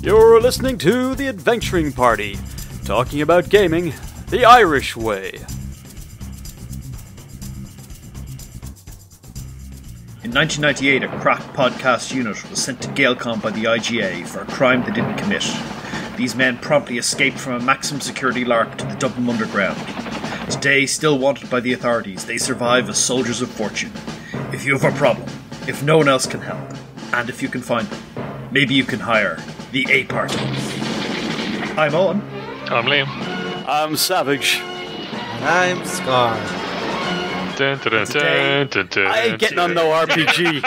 You're listening to The Adventuring Party, talking about gaming the Irish way. In 1998, a crack podcast unit was sent to Gaelcom by the IGA for a crime they didn't commit. These men promptly escaped from a maximum security LARP to the Dublin Underground. Today, still wanted by the authorities, they survive as soldiers of fortune. If you have a problem, if no one else can help, and if you can find them, maybe you can hire the A Party. I'm Owen. I'm Liam. I'm Savage. And I'm Scarr. Dun, dun, dun, dun, dun, dun, I ain't getting on no RPG.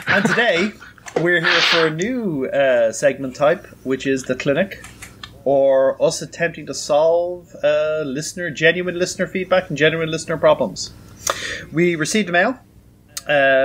And today, we're here for a new segment type, which is the clinic, or us attempting to solve genuine listener feedback and genuine listener problems. We received a mail,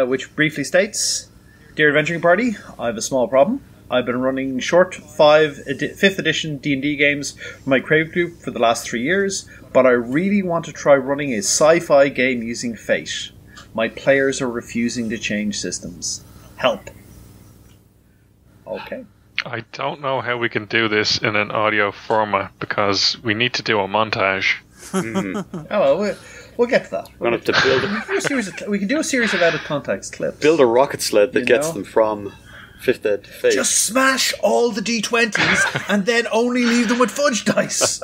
which briefly states, Dear Adventuring Party, I have a small problem. I've been running short 5th edition D&D games for my Crave group for the last 3 years, but I really want to try running a sci-fi game using Fate. My players are refusing to change systems. Help. Okay. I don't know how we can do this in an audio format because we need to do a montage. Oh, well, we'll get to that. We're going to have to build We can do a series of out of context clips. build a rocket sled that gets them from 5th Ed to Fate. Just smash all the D20s and then only leave them with fudge dice.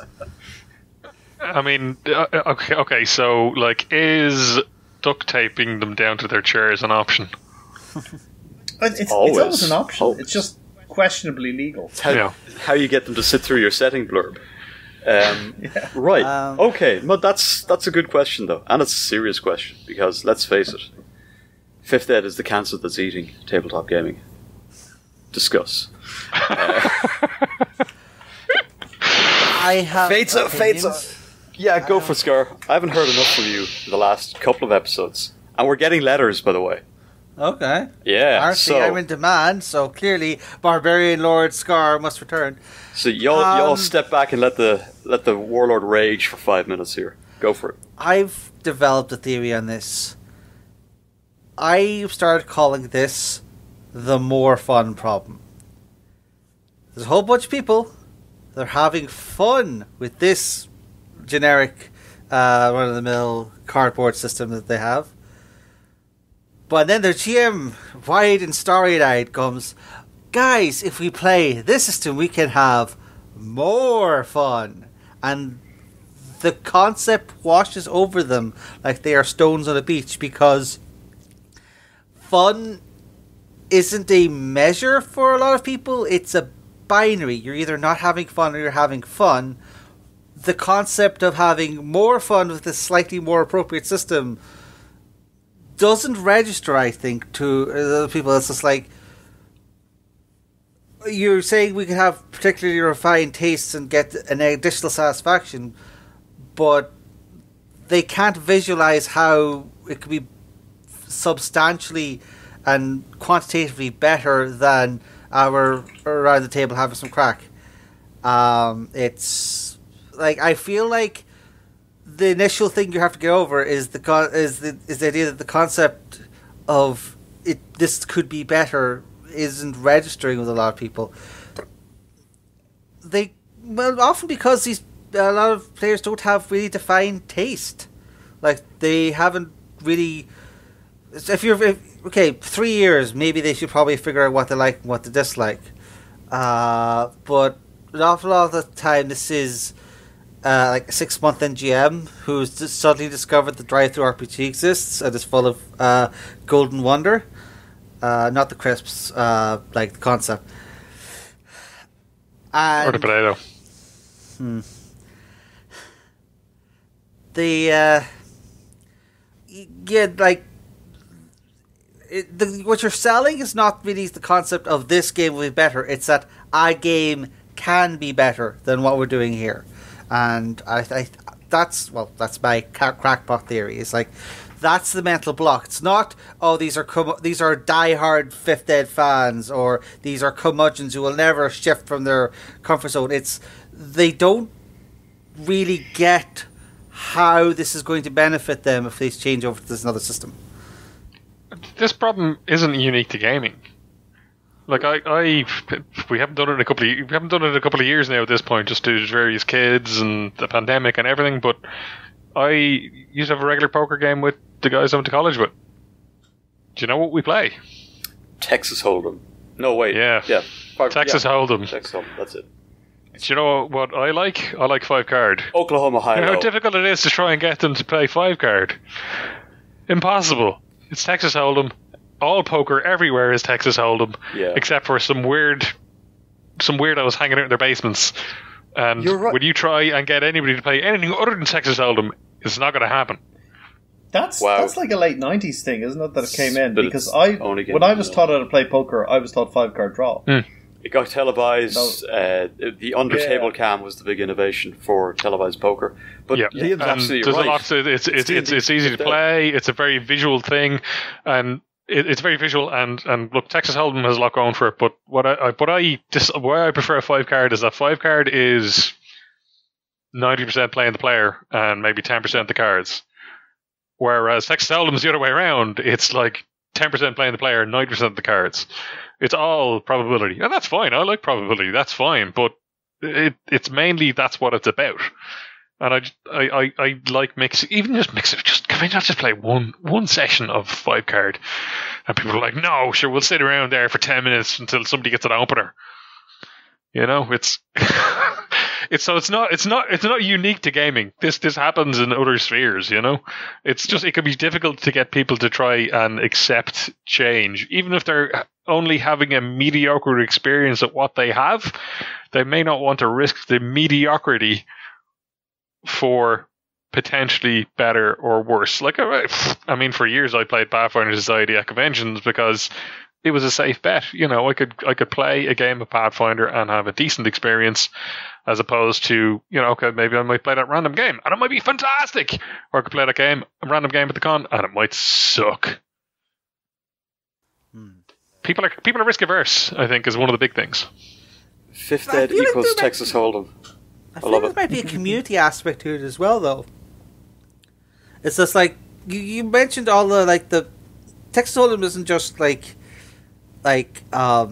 I mean, okay, so, like, is duct taping them down to their chairs an option? It's Always. always an option. Always. It's just questionably legal. It's how you get them to sit through your setting blurb. Right. Okay. Well, that's a good question, though. And it's a serious question, because, let's face it, 5th Ed is the cancer that's eating tabletop gaming. Discuss. I have Fate's opinions. up. Yeah, go for Scar. I haven't heard enough from you in the last couple of episodes. And we're getting letters, by the way. Okay. Yeah, Apparently I'm in demand, so clearly Barbarian Lord Scarr must return. So y'all step back and let the warlord rage for 5 minutes here. Go for it. I've developed a theory on this. I've started calling this the more fun problem. There's a whole bunch of people that are having fun with this generic run-of-the-mill cardboard system that they have. But then their GM, wide and starry-eyed, comes, guys, if we play this system, we can have more fun. And the concept washes over them like they are stones on a beach, because fun isn't a measure for a lot of people. It's a binary. You're either not having fun or you're having fun. The concept of having more fun with a slightly more appropriate system doesn't register, I think, to other people. It's just like, you're saying we can have particularly refined tastes and get an additional satisfaction, but they can't visualize how it could be substantially and quantitatively better than our around the table having some crack. It's like, I feel like the initial thing you have to get over is the idea that the concept of this could be better isn't registering with a lot of people. Often because a lot of players don't have really defined taste. Like, they haven't really. If 3 years, maybe they should probably figure out what they like and what they dislike. But an awful lot of the time, this is like a 6-month NGM who's just suddenly discovered that drive-thru RPG exists and is full of golden wonder. Not the crisps, like the concept. Or the potato. What you're selling is not really the concept of this game will be better. It's that a game can be better than what we're doing here. And that's my crackpot theory. It's like, that's the mental block. It's not, these are diehard 5th Ed fans, or these are curmudgeons who will never shift from their comfort zone. It's, they don't really get how this is going to benefit them if they change over to this another system. This problem isn't unique to gaming. Like we haven't done it in a couple of years now at this point, just due to various kids and the pandemic and everything. But I used to have a regular poker game with the guys I went to college with. Do you know what we play? Texas Hold'em. No, wait. Yeah. Texas Hold'em. Texas Hold'em. That's it. Do you know what I like? I like 5-card. Oklahoma High. You know how difficult it is to try and get them to play 5-card? Impossible. It's Texas Hold'em. All poker everywhere is Texas Hold'em, except for some weirdos hanging out in their basements. And when you try and get anybody to play anything other than Texas Hold'em, it's not going to happen. That's like a late 90s thing, isn't it, that it came in? Because when I was taught how to play poker, I was taught 5-card draw. It got televised. The under-table cam was the big innovation for televised poker. But Liam's absolutely right. It's easy to play. It's a very visual thing, and it's very visual. And look, Texas Hold'em has a lot going for it. But why I prefer a 5-card is that 5-card is 90% playing the player and maybe 10% the cards. Whereas Texas Hold'em is the other way around. It's like 10% playing the player, 90% the cards. It's all probability. And that's fine. I like probability. That's fine. But it's mainly that's what it's about. And I like mix it. Can we not just play one session of 5-card? And people are like, no, sure, we'll sit around there for 10 minutes until somebody gets an opener. You know, it's not unique to gaming. This happens in other spheres, you know. It's just it can be difficult to get people to try and accept change, even if they're only having a mediocre experience at what they have. They may not want to risk the mediocrity for potentially better or worse. Like, I mean, for years I played Pathfinder Society at conventions because it was a safe bet. You know, I could play a game of Pathfinder and have a decent experience, as opposed to, you know, okay, maybe I might play that random game and it might be fantastic, or I could play a random game at the con and it might suck. People are risk averse, I think, is one of the big things. Fifth Ed equals Texas Hold'em. I feel there might be a community aspect to it as well, though. It's just like you mentioned all the Texas Hold'em isn't just like a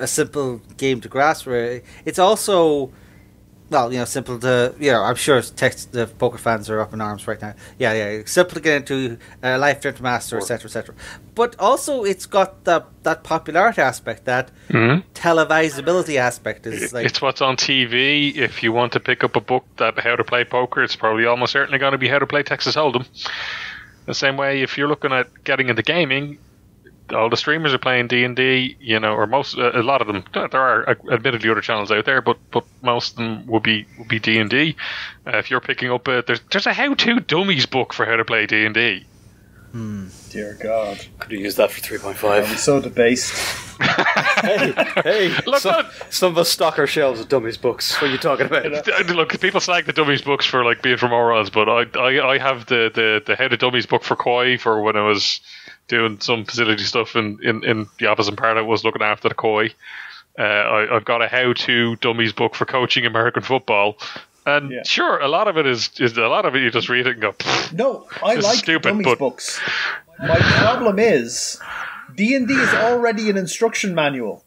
simple game to grasp. Really, it's also, well, you know, simple to, you know, I'm sure the poker fans are up in arms right now. Yeah, simple to get into, life to master, etc. But also, it's got that popularity aspect, that televisability aspect. It's what's on TV. If you want to pick up a book that how to play poker, it's probably almost certainly going to be how to play Texas Hold'em. The same way, if you're looking at getting into gaming, all the streamers are playing D&D, you know, or a lot of them. There are admittedly other channels out there, but most of them will be D&D. If you're picking up there's a how-to dummies book for how to play D&D. Dear God, could have used that for 3.5. I'm so debased. hey! Look, some of us stock our shelves of dummies books. What are you talking about? Look, people slag the dummies books for like being for morons, but I have the how to dummies book for Koi for when I was doing some facility stuff in the opposite part. I was looking after the Koi. I've got a how-to dummies book for coaching American football. And sure, a lot of it is a lot of it you just read it and go, no, I like dummies books. My problem is D&D is already an instruction manual.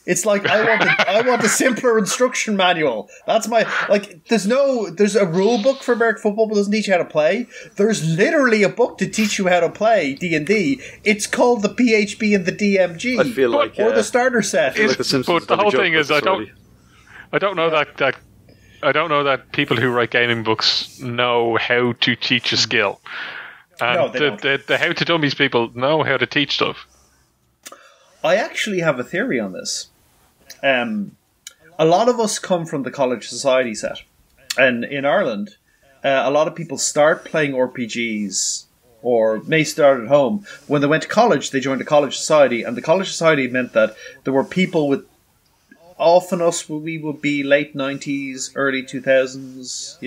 It's like I want a simpler instruction manual. That's my there's a rule book for American football but doesn't teach you how to play. There's literally a book to teach you how to play D&D. It's called the PHB and the DMG. I feel like or the starter set. Like the but the whole thing is I don't know that people who write gaming books know how to teach a skill. And the how to dummies people know how to teach stuff. I actually have a theory on this. A lot of us come from the college society set. And in Ireland, a lot of people start playing RPGs or may start at home. When they went to college, they joined a college society. And the college society meant that there were people with, often us, we would be late 90s, early 2000s,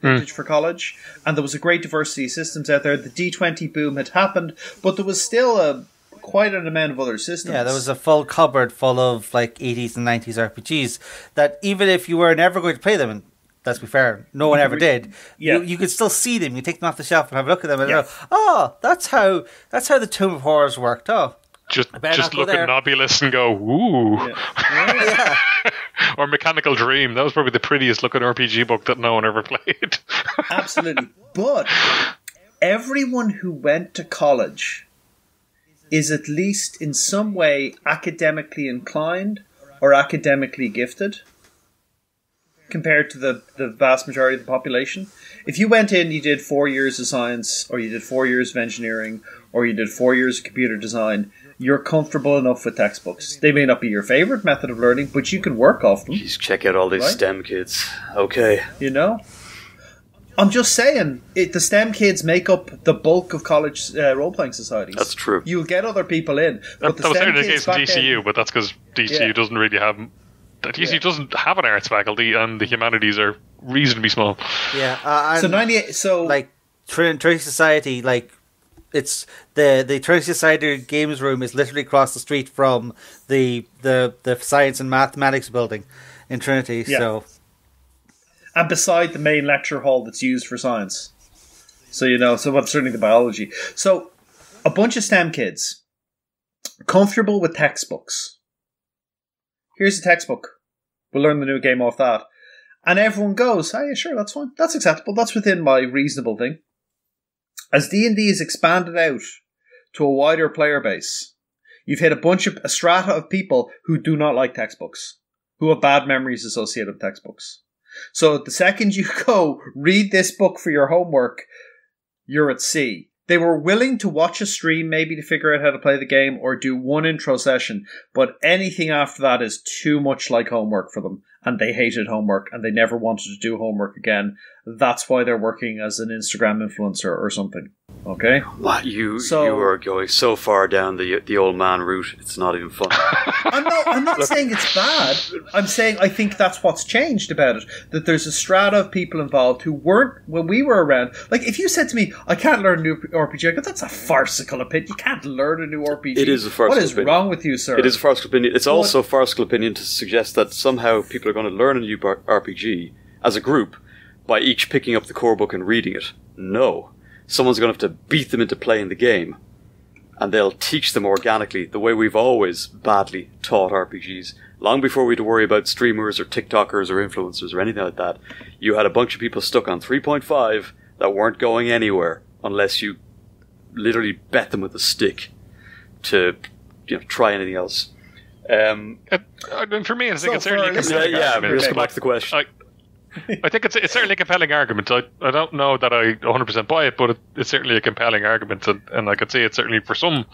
vintage for college. And there was a great diversity of systems out there. The D20 boom had happened, but there was still quite an amount of other systems. Yeah, there was a full cupboard full of like 80s and 90s RPGs that even if you were never going to play them, and let's be fair, no one ever did, you could still see them. You take them off the shelf and have a look at them and go, oh, that's how the Tomb of Horrors worked. Oh, Just not go look there. at Nobulus and go, ooh. Yeah. Or Mechanical Dream. That was probably the prettiest looking RPG book that no one ever played. Absolutely. But everyone who went to college is at least in some way academically inclined or academically gifted compared to the vast majority of the population. If you went in, you did 4 years of science, or you did 4 years of engineering, or you did 4 years of computer design, you're comfortable enough with textbooks. They may not be your favourite method of learning, but you can work off them. Jeez, check out all these Right? STEM kids. Okay. You know? I'm just saying, the STEM kids make up the bulk of college role-playing societies. That's true. You'll get other people in. But That was STEM certainly the kids case in back then- DCU, but that's because DCU Yeah. doesn't really have... DCU doesn't have an arts faculty, and the humanities are reasonably small. Yeah. So And, 98. So like Trinity Society, like it's the Trinity Society games room is literally across the street from the science and mathematics building in Trinity. Yeah. So and beside the main lecture hall that's used for science. So what's certainly the biology. So a bunch of STEM kids comfortable with textbooks. Here's a textbook. We'll learn the new game off that. And everyone goes, oh yeah, sure, that's fine. That's acceptable. That's within my reasonable thing. As D&D is expanded out to a wider player base, you've hit a strata of people who do not like textbooks, who have bad memories associated with textbooks. So the second you go, read this book for your homework, you're at sea. They were willing to watch a stream maybe to figure out how to play the game or do one intro session, but anything after that is too much like homework for them, and they hated homework and they never wanted to do homework again. That's why they're working as an Instagram influencer or something. Okay? Wow, you are going so far down the old man route, it's not even funny. I'm not saying it's bad. I'm saying I think that's what's changed about it. That there's a strata of people involved who weren't when we were around. Like, if you said to me, I can't learn a new RPG, I go, that's a farcical opinion. You can't learn a new RPG. It is a farcical What is opinion. wrong with you, sir? It is a farcical opinion. It's also a farcical opinion to suggest that somehow people are going to learn a new RPG as a group by each picking up the core book and reading it. No. Someone's going to have to beat them into playing the game, and they'll teach them organically the way we've always badly taught RPGs. Long before we had to worry about streamers or TikTokers or influencers or anything like that, you had a bunch of people stuck on 3.5 that weren't going anywhere unless you literally bet them with a stick to try anything else. And for me, I think it's certainly a compelling argument. Let's go back to the question. I think it's certainly a compelling argument. I don't know that I 100% buy it, but it's certainly a compelling argument, and I could say it's certainly for some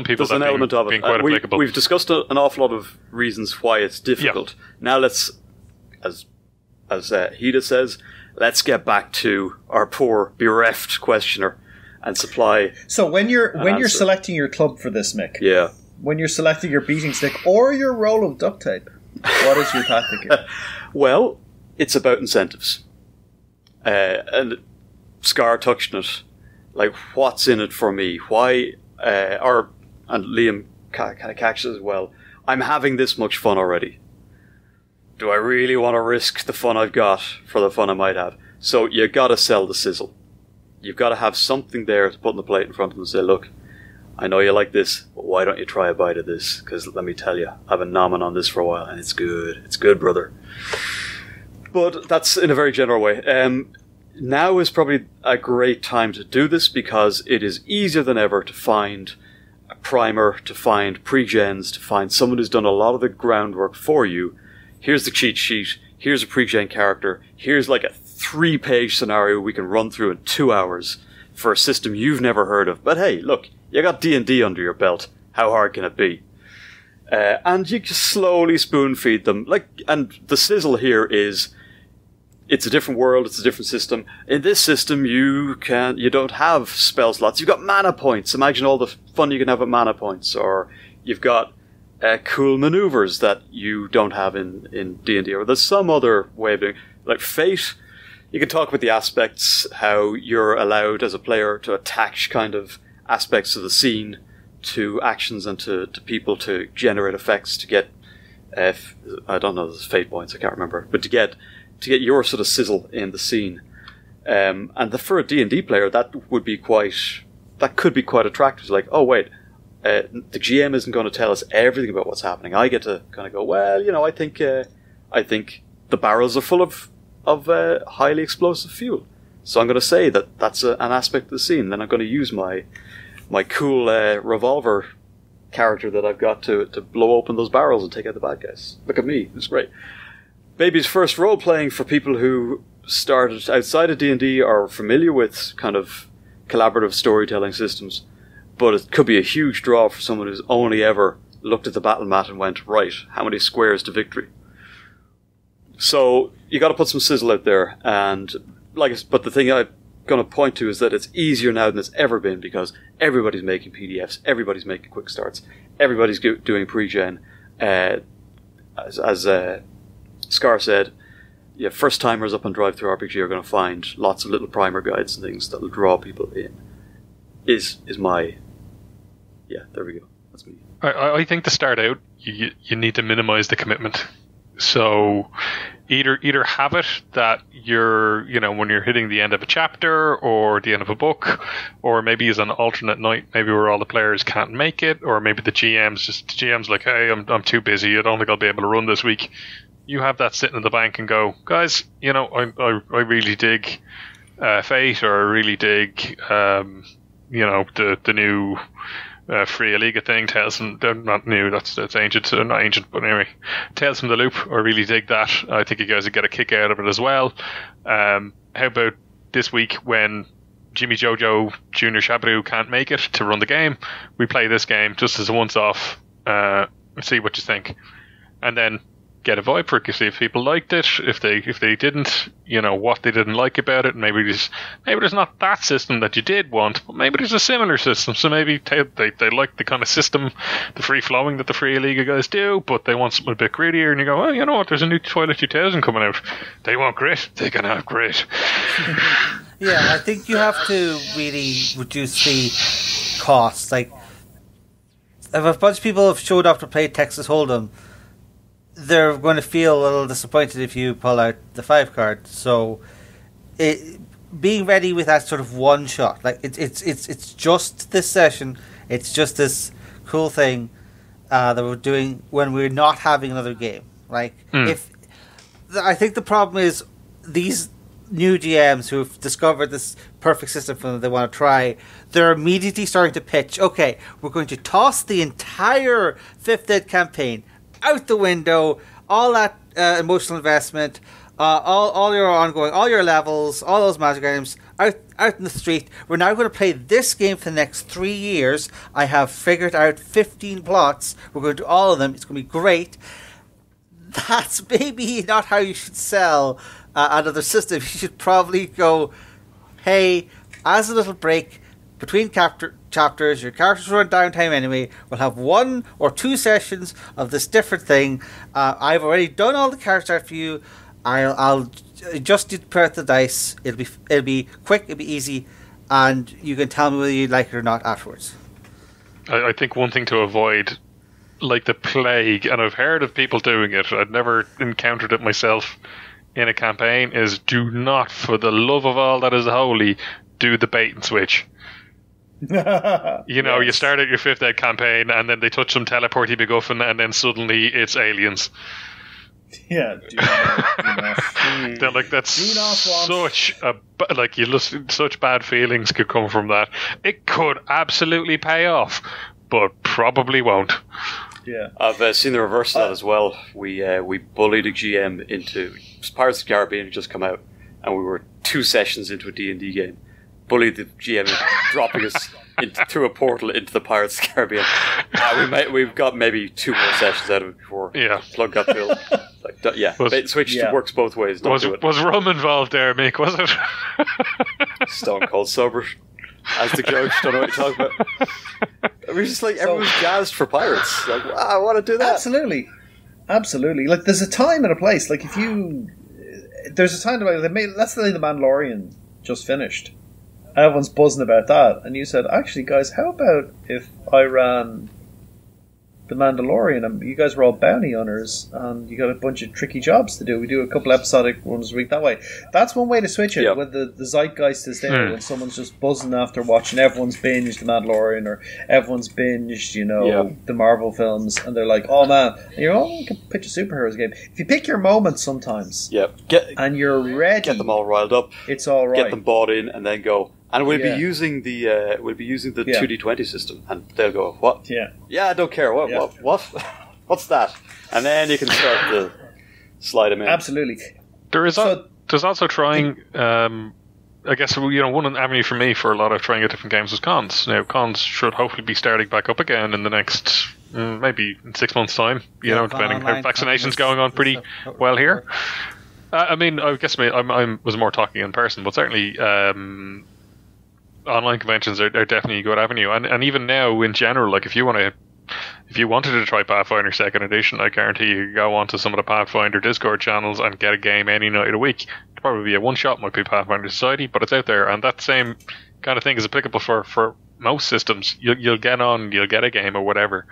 people there's an element of being it. quite applicable. We've discussed an awful lot of reasons why it's difficult. Yeah. Now let's, as Hida says, let's get back to our poor bereft questioner and supply. So when you're selecting your club for this, Mick, yeah, when you're selecting your beating stick or your roll of duct tape, what is your tactic here? Well, it's about incentives. And Scarr touched on it. Like, what's in it for me? Why, and Liam kind of catches as well, I'm having this much fun already. Do I really want to risk the fun I've got for the fun I might have? So you gotta sell the sizzle. You've got to have something there to put on the plate in front of them and say, look, I know you like this, but why don't you try a bite of this? Because let me tell you, I've been nomming on this for a while, and it's good. It's good, brother. But that's in a very general way. Now is probably a great time to do this because it is easier than ever to find a primer, to find pre-gens, to find someone who's done a lot of the groundwork for you. Here's the cheat sheet. Here's a pre-gen character. Here's like a 3-page scenario we can run through in 2 hours for a system you've never heard of. But hey, look, you got D&D under your belt. How hard can it be? And you just slowly spoon feed them. And the sizzle here is, it's a different world, it's a different system. In this system, you don't have spell slots. You've got mana points. Imagine all the fun you can have with mana points. Or you've got cool maneuvers that you don't have in D&D. Or there's some other way of doing it. Like Fate, you can talk about the aspects, how you're allowed as a player to attach kind of aspects of the scene to actions and to people to generate effects to get, I don't know, there's fate points, I can't remember, but to get your sort of sizzle in the scene. And for a D&D player, that could be quite attractive. It's like, oh wait, the GM isn't going to tell us everything about what's happening. I get to kind of go, well, I think the barrels are full of highly explosive fuel. So I'm going to say that that's an aspect of the scene. Then I'm going to use my cool revolver character that I've got to blow open those barrels and take out the bad guys. Look at me, it's great. Baby's first role playing for people who started outside of D&D are familiar with kind of collaborative storytelling systems, but it could be a huge draw for someone who's only ever looked at the battle mat and went, right, how many squares to victory? So you got to put some sizzle out there, and but the thing I'm going to point to is that it's easier now than it's ever been because everybody's making PDFs, everybody's making quick starts, everybody's doing pre-gen. As Scarr said, yeah, first timers up on Drive Through RPG are going to find lots of little primer guides and things that will draw people in. Is my there we go. That's me. I think to start out, you need to minimize the commitment. So either have it that you're, when you're hitting the end of a chapter or the end of a book, or maybe as an alternate night, maybe where all the players can't make it, or maybe the GM's like, hey, I'm too busy, I don't think I'll be able to run this week. You have that sitting in the bank and go, guys, I really dig Fate, or I really dig the new Free Liga thing, Tales from, they're not new, that's ancient, not ancient, but anyway, Tales from the Loop, I really dig that. I think you guys would get a kick out of it as well. How about this week when Jimmy Jojo Jr. Shabru can't make it to run the game, we play this game just as a once-off, see what you think, and then get a vibe for it, see if people liked it, if they didn't, what they didn't like about it. Maybe there's not that system that you did want, but maybe there's a similar system, so maybe they like the kind of system, the free flowing that the Free Liga guys do, but they want something a bit grittier, and you go, oh, you know what, there's a new Twilight 2000 coming out, they want grit, they can have grit. Yeah, I think you have to really reduce the costs. Like, if a bunch of people have showed up to play Texas Hold'em, they're going to feel a little disappointed if you pull out the 5 card. So, being ready with that sort of one shot, like it's just this session, it's just this cool thing that we're doing when we're not having another game. Like, I think the problem is these new GMs who've discovered this perfect system for them they want to try, they're immediately starting to pitch, okay, we're going to toss the entire 5th Ed campaign out the window, all that emotional investment, all your ongoing, all your levels, all those magic items, out in the street. We're now going to play this game for the next 3 years. I have figured out 15 plots. We're going to do all of them. It's going to be great. That's maybe not how you should sell another system. You should probably go, hey, as a little break between chapters, your characters run downtime anyway, we'll have 1 or 2 sessions of this different thing. I've already done all the characters art for you. I'll just prepare the dice. It'll be quick, it'll be easy, and you can tell me whether you like it or not afterwards. I think one thing to avoid, like the plague, and I've heard of people doing it, I'd never encountered it myself in a campaign, is do not, for the love of all that is holy, do the bait and switch. You start out your 5th Ed campaign and then they touch some teleporty MacGuffin and then suddenly it's aliens. Yeah, do not. They're like, that's such such bad feelings could come from that. It could absolutely pay off, but probably won't. Yeah, I've seen the reverse of that as well. We bullied a GM into Pirates of the Caribbean had just come out, and we were 2 sessions into a D&D game. Bullied the GM into dropping us through a portal into the Pirates of the Caribbean. We've got maybe 2 more sessions out of it before the plug got filled. Bait and switch works both ways. Was rum involved there, Mick? Was it? Stone cold sober, as the judge. Don't know what you're talking about. We're just like everyone's jazzed for pirates. Like, wow, I want to do that. Absolutely. Like, there's a time and a place. Like, there's a time to let's say the Mandalorian just finished. Everyone's buzzing about that, and you said, actually, guys, how about if I ran The Mandalorian, and you guys were all bounty hunters, and you got a bunch of tricky jobs to do. We do a couple episodic ones a week that way. That's one way to switch it, when the zeitgeist is there, when someone's just buzzing after watching, everyone's binged The Mandalorian, or everyone's binged, the Marvel films, and they're like, oh man, and you're, you can pitch a superheroes game. If you pick your moments sometimes, and you're ready, get them all riled up, it's all right. Get them bought in, and then go. And we'll be using the 2D20 system, and they'll go, what? Yeah, I don't care. What? What's that? And then you can start to slide them in. Absolutely. There's also trying. I guess one avenue for me for a lot of trying out different games was cons. Now cons should hopefully be starting back up again in the next maybe in 6 months' time. Depending how vaccination's going on pretty well here. I mean, I guess I was more talking in person, but certainly. Online conventions are definitely a good avenue, and even now in general, like if you wanted to try Pathfinder Second Edition, I guarantee you go onto some of the Pathfinder Discord channels and get a game any night of the week. It'd probably be a one shot, might be Pathfinder Society, but it's out there, and that same kind of thing is applicable for most systems. You'll get a game or whatever,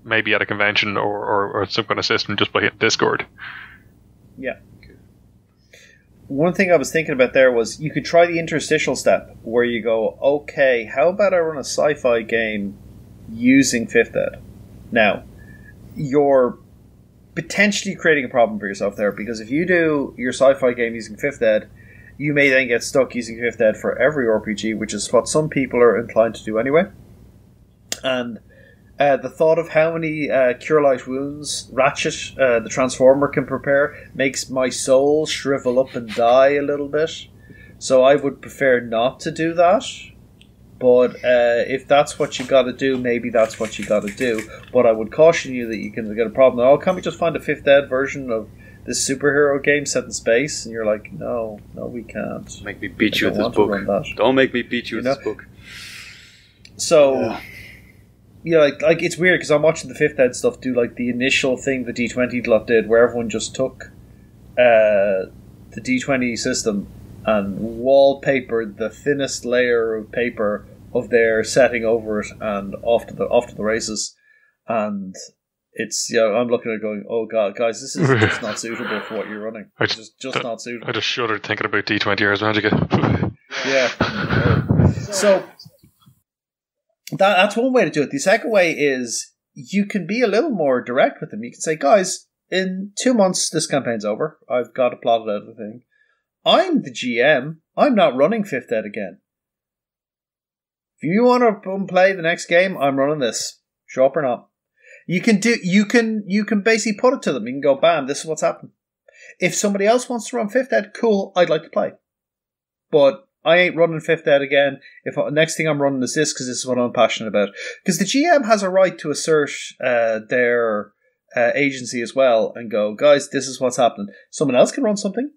maybe at a convention or some kind of system just by hitting Discord. Yeah. One thing I was thinking about there was you could try the interstitial step where you go, okay, how about I run a sci-fi game using 5th Ed? Now, you're potentially creating a problem for yourself there, because if you do your sci-fi game using 5th Ed, you may then get stuck using 5th Ed for every RPG, which is what some people are inclined to do anyway. And the thought of how many Cure Light Wounds Ratchet, the Transformer, can prepare makes my soul shrivel up and die a little bit. So I would prefer not to do that. But if that's what you got to do, maybe that's what you got to do. But I would caution you that you can get a problem. Oh, can't we just find a 5th Ed version of this superhero game set in space? And you're like, no, we can't. Don't make me beat you with this book. Don't make me beat you with this book. So... like it's weird because I'm watching the 5th Ed stuff do like the initial thing the D20 lot did, where everyone just took the D20 system and wallpapered the thinnest layer of paper of their setting over it, and off to the races. And it's I'm looking at it going, oh god, guys, this is just not suitable for what you're running. It's just not suitable. I just shuddered thinking about D20 Ars Magica. Yeah. So. That's one way to do it. The second way is you can be a little more direct with them. You can say, guys, in 2 months this campaign's over. I've got a plotted out of the thing. I'm the GM. I'm not running 5th Ed again. If you want to play the next game, I'm running this. Show up or not. You can basically put it to them. You can go, bam, this is what's happening. If somebody else wants to run 5th Ed, cool, I'd like to play. But I ain't running 5th Ed again. Next thing I'm running is this, because this is what I'm passionate about. Because the GM has a right to assert their agency as well and go, guys, this is what's happening. Someone else can run something.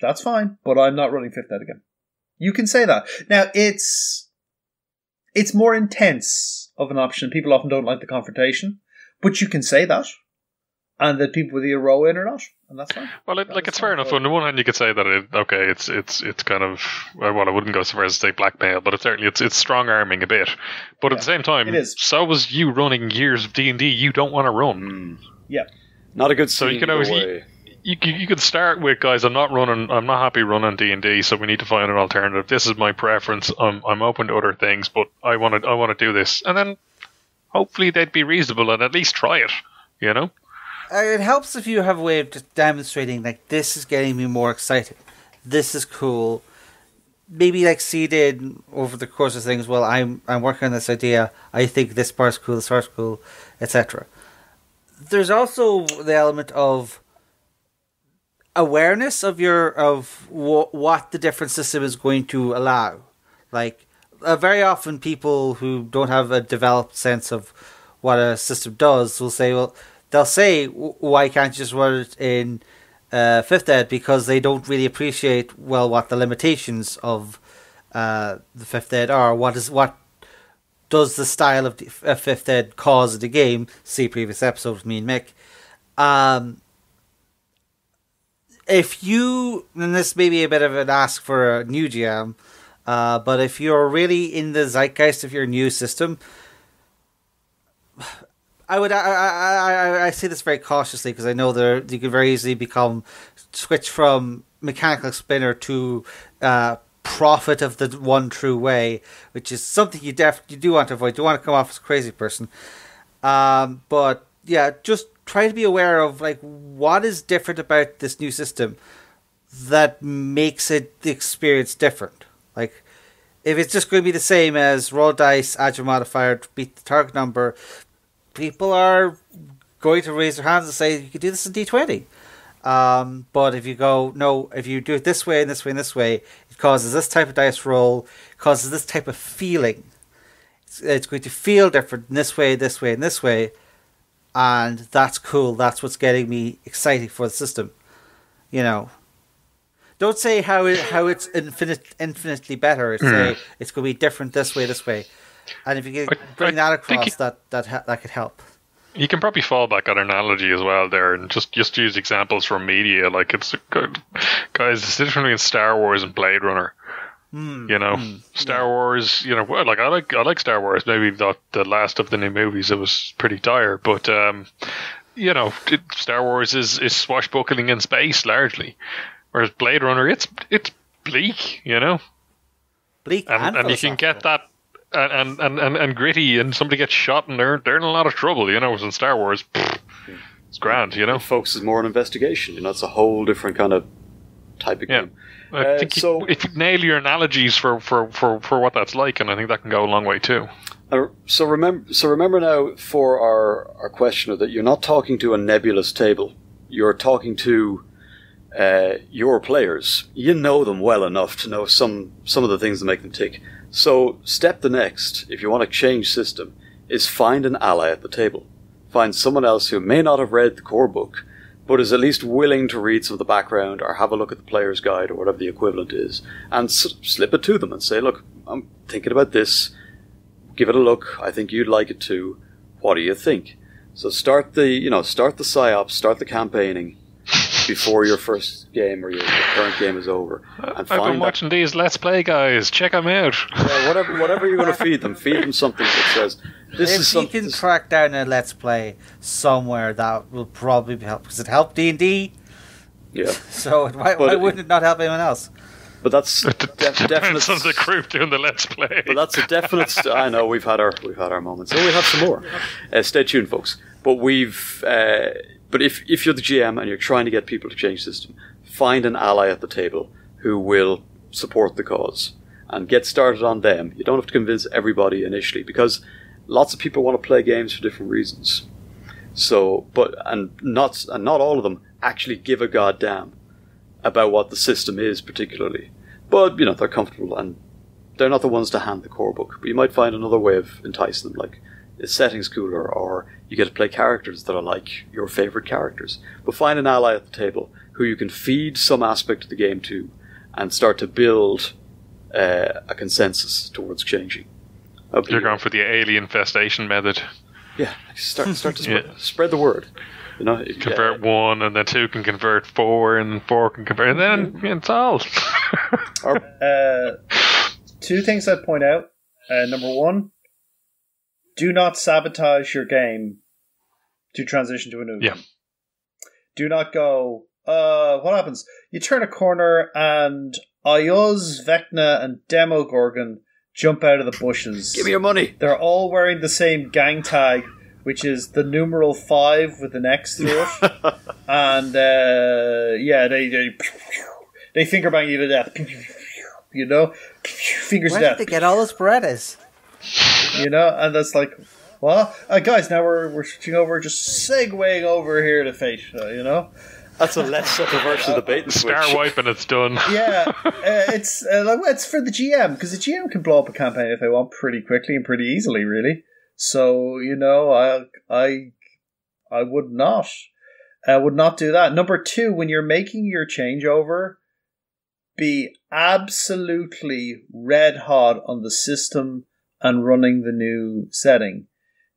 That's fine, but I'm not running 5th Ed again. You can say that. Now, it's more intense of an option. People often don't like the confrontation, but you can say that. And that people with either row in or not, and that's fine. Well, it's fair enough. On the one hand, you could say that it's kind of, well, I wouldn't go so far as to say blackmail, but it's strong arming a bit. But at the same time, it is. So was you running years of D&D you don't want to run. Yeah, not a good. So you can always you could start with, guys, I'm not happy running D&D, so we need to find an alternative. This is my preference. I'm open to other things, but I want to do this, and then hopefully they'd be reasonable and at least try it. It helps if you have a way of just demonstrating, like, this is getting me more excited. This is cool. Maybe like C did over the course of things, well, I'm working on this idea. I think this part's cool, this part's cool, etc. There's also the element of awareness of what the different system is going to allow. Like, very often people who don't have a developed sense of what a system does will say, well, they'll say, why can't you just run it in 5th Ed? Because they don't really appreciate, well, what the limitations of the 5th Ed are. What does the style of 5th Ed cause in the game? See previous episode with me and Mick. If you, and this may be a bit of an ask for a new GM, but if you're really in the zeitgeist of your new system, I say this very cautiously because I know you could very easily switch from mechanical spinner to prophet of the one true way, which is something you do want to avoid. You want to come off as a crazy person, but yeah, just try to be aware of like what is different about this new system that makes the experience different. Like, if it's just going to be the same as roll dice, add your modifier, beat the target number, people are going to raise their hands and say, you could do this in D20. But if you go, no, if you do it this way and this way and this way, it causes this type of dice roll, causes this type of feeling. It's going to feel different in this way, this way, and this way. And that's cool. That's what's getting me excited for the system. You know, don't say how it's infinitely better. Say it's going to be different this way. And if you can bring that across, that could help. You can probably fall back on analogy as well there, and just use examples from media. Like, it's good, guys. The difference between Star Wars and Blade Runner. Star Wars. You know, like I like Star Wars. Maybe not the last of the new movies. It was pretty dire, but Star Wars is swashbuckling in space largely. Whereas Blade Runner, it's bleak, bleak, and you can get that, and gritty, and somebody gets shot, and they're in a lot of trouble, Whereas in Star Wars, it's grand, It focuses more on investigation, It's a whole different kind of type of game. I think if you nail your analogies for what that's like, and I think that can go a long way too. So remember now for our questioner that you're not talking to a nebulous table. You're talking to your players. You know them well enough to know some of the things that make them tick. So step the next, if you want to change system, is find an ally at the table. Find someone else who may not have read the core book, but is at least willing to read some of the background or have a look at the player's guide or whatever the equivalent is, and slip it to them and say, look, I'm thinking about this. Give it a look. I think you'd like it too. What do you think? So start the psyop, start the campaigning before your first game or your current game is over. And I've been watching these Let's Play guys. Check them out. Yeah, whatever you're going to feed them something that says this is something. If you can track down a Let's Play somewhere, that will probably help because it helped D&D. Yeah. So why wouldn't it not help anyone else? But that's definite on the group doing the Let's Play. But that's a definite. I know we've had our moments, and we'll have some more. Stay tuned, folks. But But if you're the GM and you're trying to get people to change system, find an ally at the table who will support the cause and get started on them. You don't have to convince everybody initially because lots of people want to play games for different reasons. So, and not all of them actually give a goddamn about what the system is particularly. But, they're comfortable and they're not the ones to hand the core book. But you might find another way of enticing them, like the setting's cooler, or you get to play characters that are like your favorite characters. But find an ally at the table who you can feed some aspect of the game to and start to build a consensus towards changing. You're going for the alien infestation method. Yeah, start to spread the word. Convert 1, and then 2 can convert 4, and 4 can convert, and then it's all. Two things I'd point out. Number one, do not sabotage your game to transition to a new game. Do not go, what happens? You turn a corner and Ayuz, Vecna, and Demogorgon jump out of the bushes. Give me your money. They're all wearing the same gang tag, which is the numeral 5 with an X through it. And, they finger bang you to death. Fingers to death. Where did they get all those Berettas? And that's like, well, guys, now we're switching over, just segueing over here to Fate, That's a less subtle version of the bait and switch. Star wipe and it's done. Yeah, it's for the GM, because the GM can blow up a campaign if they want pretty quickly and pretty easily, really. So, I would not. I would not do that. Number 2, when you're making your changeover, be absolutely red hot on the system and running the new setting.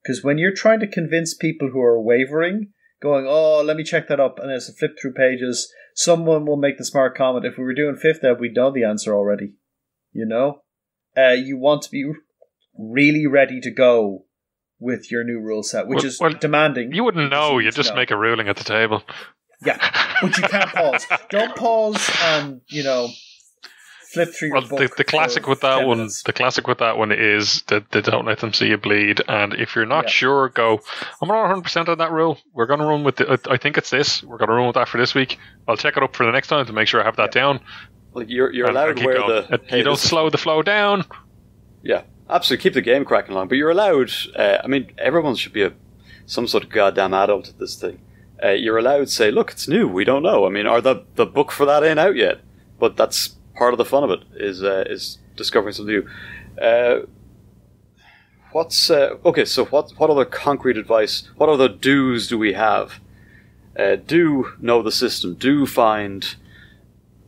Because when you're trying to convince people who are wavering, going, oh, let me check that up, and as I flip through pages, someone will make the smart comment, if we were doing 5th ed, we'd know the answer already. You want to be really ready to go with your new rule set, which is demanding. You wouldn't know. You just make a ruling at the table. Yeah, but you can't pause. Don't pause and flip through your book. The classic with that one. Minutes. The classic with that one is that they don't let them see you bleed. And if you're not sure, go. I'm not 100% on that rule. We're going to run with I think it's this. We're going to run with that for this week. I'll check it up for the next time to make sure I have that down. Like you're allowed to wear you don't slow the flow down. Yeah, absolutely. Keep the game cracking along, but you're allowed. I mean, everyone should be some sort of goddamn adult at this thing. You're allowed to say, "Look, it's new. We don't know. I mean, are the book for that ain't out yet?" But that's part of the fun of it is discovering something new. Okay? So what other concrete advice? What other do's do we have? Do know the system. Do find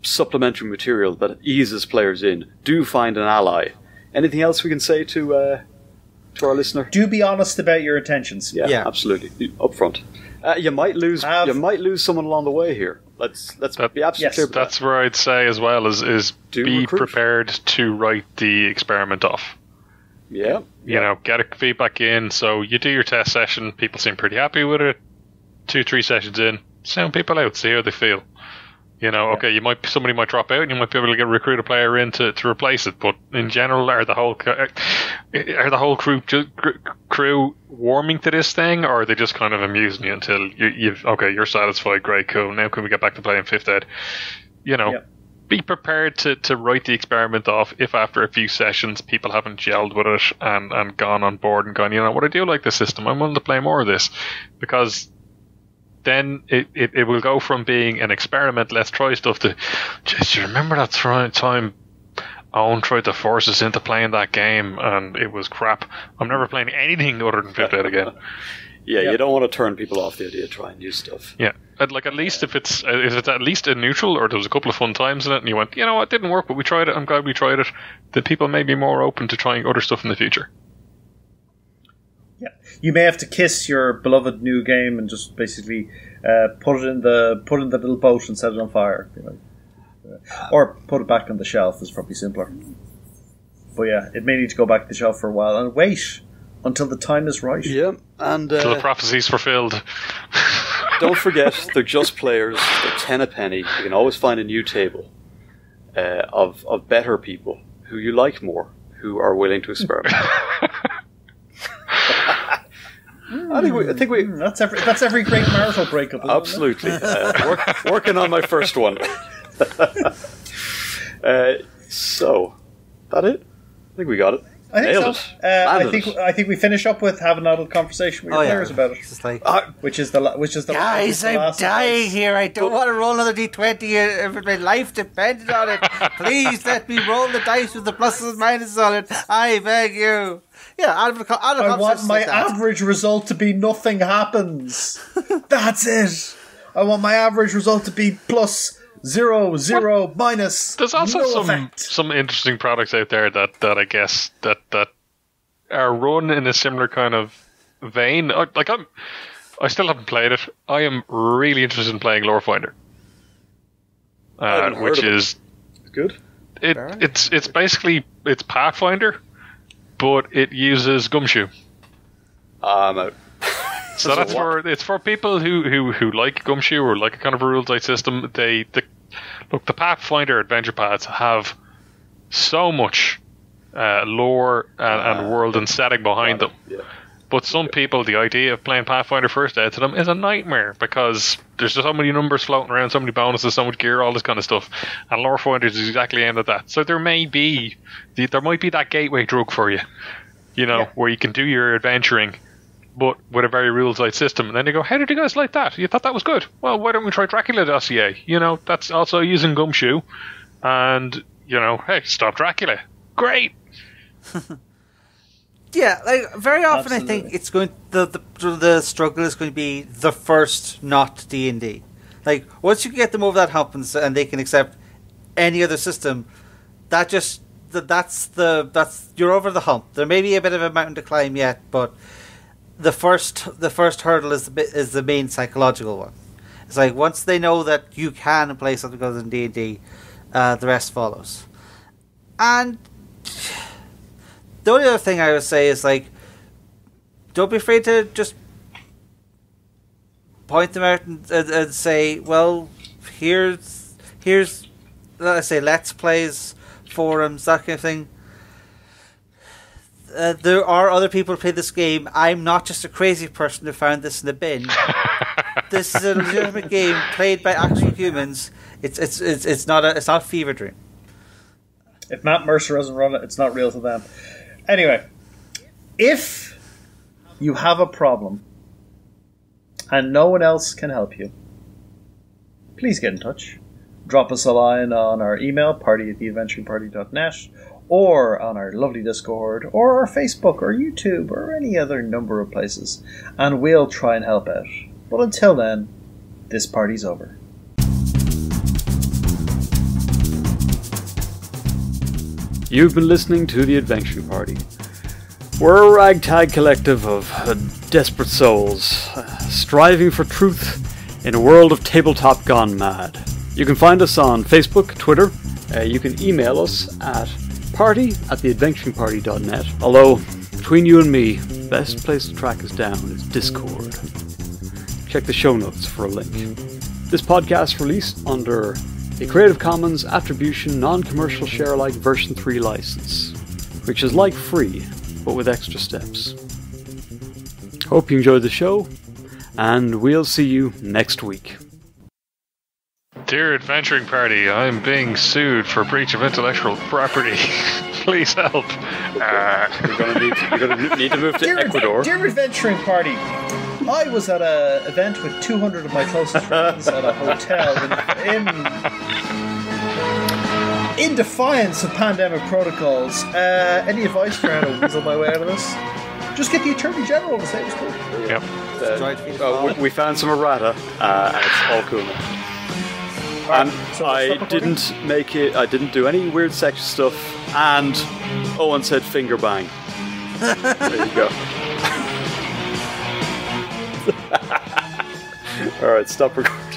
supplementary material that eases players in. Do find an ally. Anything else we can say to our listener? Do be honest about your intentions. Yeah. Absolutely. Up front. You might lose someone along the way here. Let's be absolutely clear. That's where I'd say as well is be prepared to write the experiment off. Yeah. Get a feedback in. So you do your test session. People seem pretty happy with it. 2-3 sessions in, sound people out, see how they feel. Okay, somebody might drop out, and you might be able to recruit a player in to replace it. But in general, are the whole crew warming to this thing, or are they just kind of amusing you until you're satisfied? Great, cool. Now can we get back to playing 5th Ed? Be prepared to write the experiment off if after a few sessions people haven't gelled with it and gone on board and gone, what I do like this system. I'm willing to play more of this, because then it will go from being an experiment, let's try stuff, to, just you remember that time Owen tried to force us into playing that game and it was crap. I'm never playing anything other than 5th Ed again. You don't want to turn people off the idea of trying new stuff. Yeah, at least if it's at least a neutral, or there was a couple of fun times in it and you went, it didn't work, but we tried it, I'm glad we tried it, then people may be more open to trying other stuff in the future. Yeah, you may have to kiss your beloved new game and just basically put it in the little boat and set it on fire, or put it back on the shelf is probably simpler. But yeah, it may need to go back to the shelf for a while and wait until the time is right. Yeah, and until the prophecy's fulfilled. Don't forget, they're just players. They're 10 a penny. You can always find a new table of better people who you like more, who are willing to experiment. I think we. That's every great marital breakup. Absolutely, working on my first one. So, that it? I think we got it. I think so. I think we finish up with having an adult conversation with your players about it. Just like, which is the guys, I'm dying here. I don't want to roll another D20 if my life depended on it. Please let me roll the dice with the pluses and minuses on it. I beg you. Yeah, I want my average result to be nothing happens. That's it. I want my average result to be plus 0, minus. There's also no some interesting products out there that I guess that are run in a similar kind of vein. I still haven't played it. I am really interested in playing Lorefinder, which is good. It's basically Pathfinder, but it uses Gumshoe. I'm out. So it's for people who like Gumshoe or like a kind of a rules-light system. The Pathfinder adventure paths have so much lore and world and setting behind them. Yeah. But some people, the idea of playing Pathfinder First Ed to them is a nightmare, because there's just so many numbers floating around, so many bonuses, so much gear, all this kind of stuff. And Lorefinder is exactly aimed at that. So there might be that gateway drug for you, where you can do your adventuring, but with a very rules-light system. And then you go, how did you guys like that? You thought that was good? Well, why don't we try Dracula Dossier? That's also using Gumshoe. And, hey, stop Dracula. Great! Yeah, very often absolutely. I think it's going the struggle is going to be the first not D&D. Once you get them over that hump and they can accept any other system, that's you're over the hump. There may be a bit of a mountain to climb yet, but the first hurdle is the main psychological one. It's once they know that you can play something other than D&D, the rest follows. And the only other thing I would say is don't be afraid to just point them out and say, well, here's let's say Let's Plays, forums, that kind of thing. There are other people who play this game. I'm not just a crazy person who found this in the bin. This is a legitimate game played by actual humans. It's not a fever dream. If Matt Mercer doesn't run it, it's not real to them. Anyway, if you have a problem and no one else can help you, please get in touch. Drop us a line on our email, party@theadventuringparty.net, or on our lovely Discord, or our Facebook, or YouTube, or any other number of places, and we'll try and help out. But until then, this party's over. You've been listening to The Adventuring Party. We're a ragtag collective of desperate souls, striving for truth in a world of tabletop gone mad. You can find us on Facebook, Twitter. You can email us at party@theadventuringparty.net. Although, between you and me, the best place to track us down is Discord. Check the show notes for a link. This podcast is released under a Creative Commons Attribution Non-Commercial Share-alike version 3 license, which is like free, but with extra steps. Hope you enjoyed the show, and we'll see you next week. Dear Adventuring Party, I'm being sued for breach of intellectual property. Please help. You're gonna need to move to Ecuador. Dear Adventuring Party, I was at an event with 200 of my closest friends at a hotel in defiance of pandemic protocols. Any advice for how to weasel my way out of this? Just get the Attorney General to say it was cool. Yep. We found some errata, and it's all cool now. And so I didn't make it. I didn't do any weird sexual stuff. And Owen said finger bang. There you go. All right, stop recording.